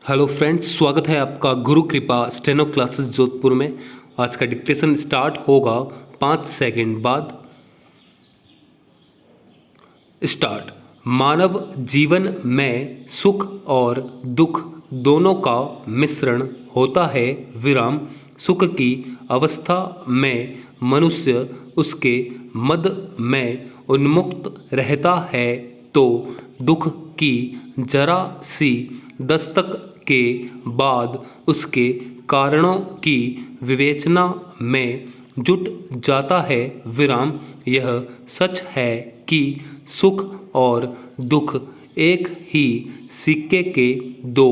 Hello friends, स्वागत है आपका गुरु कृपा स्टेनो क्लासेस जोधपुर में। आज का डिक्टेशन स्टार्ट होगा 5 सेकंड बाद। स्टार्ट। मानव जीवन में सुख और दुख दोनों का मिश्रण होता है। विराम। सुख की अवस्था में मनुष्य उसके मद में उन्मुक्त रहता है, तो दुख की जरा सी दस्तक के बाद उसके कारणों की विवेचना में जुट जाता है। विराम। यह सच है कि सुख और दुख एक ही सिक्के के दो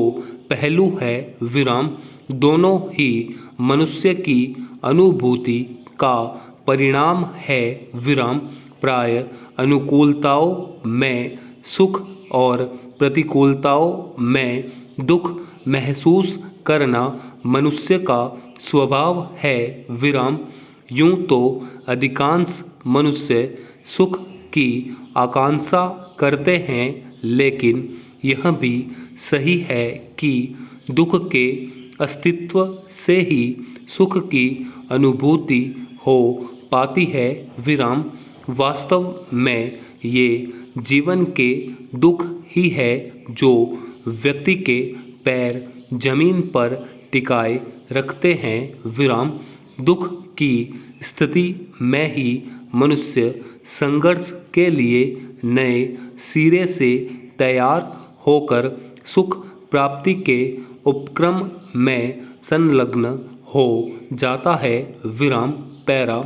पहलू है। विराम। दोनों ही मनुष्य की अनुभूति का परिणाम है। विराम। प्राय अनुकूलताओं में सुख और प्रतिकूलताओं में दुख महसूस करना मनुष्य का स्वभाव है। विराम। यूं तो अधिकांश मनुष्य सुख की आकांक्षा करते हैं, लेकिन यह भी सही है कि दुख के अस्तित्व से ही सुख की अनुभूति हो पाती है। विराम। वास्तव में ये जीवन के दुख ही है जो व्यक्ति के पैर जमीन पर टिकाए रखते हैं। विराम। दुख की स्थिति में ही मनुष्य संघर्ष के लिए नए सिरे से तैयार होकर सुख प्राप्ति के उपक्रम में संलग्न हो जाता है। विराम। पैरा।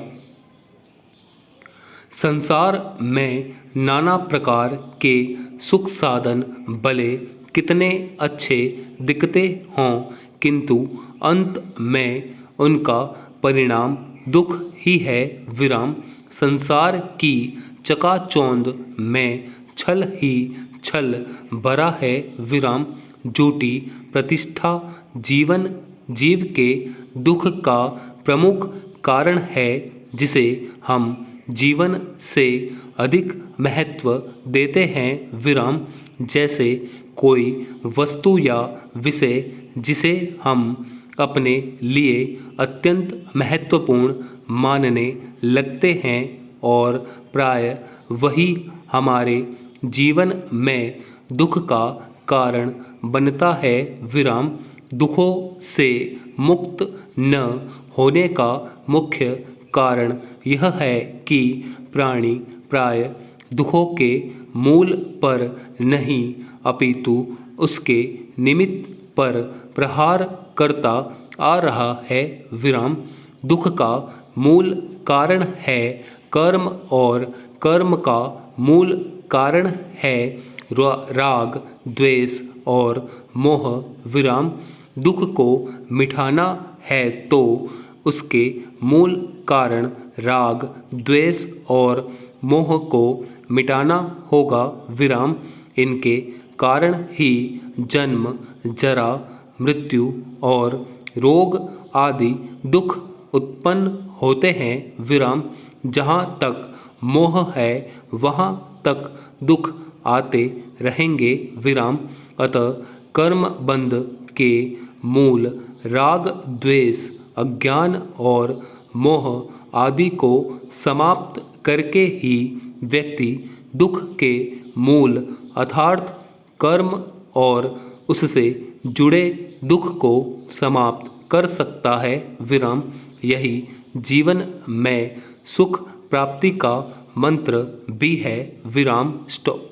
संसार में नाना प्रकार के सुख साधन भले कितने अच्छे दिखते हों, किंतु अंत में उनका परिणाम दुख ही है। विराम। संसार की चकाचौंध में छल ही छल भरा है। विराम। झूठी प्रतिष्ठा जीव के दुख का प्रमुख कारण है, जिसे हम जीवन से अधिक महत्व देते हैं। विराम। जैसे कोई वस्तु या विषय जिसे हम अपने लिए अत्यंत महत्वपूर्ण मानने लगते हैं, और प्राय वही हमारे जीवन में दुख का कारण बनता है। विराम। दुखों से मुक्त न होने का मुख्य कारण यह है कि प्राणी प्राय दुखों के मूल पर नहीं, अपितु उसके निमित्त पर प्रहार करता आ रहा है। विराम। दुख का मूल कारण है कर्म, और कर्म का मूल कारण है राग, द्वेष और मोह। विराम। दुख को मिटाना है तो उसके मूल कारण राग, द्वेष और मोह को मिटाना होगा। विराम। इनके कारण ही जन्म, जरा, मृत्यु और रोग आदि दुख उत्पन्न होते हैं। विराम। जहाँ तक मोह है, वहाँ तक दुख आते रहेंगे। विराम। अतः कर्म बंध के मूल राग, द्वेष, अज्ञान और मोह आदि को समाप्त करके ही व्यक्ति दुख के मूल अर्थात कर्म और उससे जुड़े दुख को समाप्त कर सकता है। विराम। यही जीवन में सुख प्राप्ति का मंत्र भी है। विराम। स्टॉप।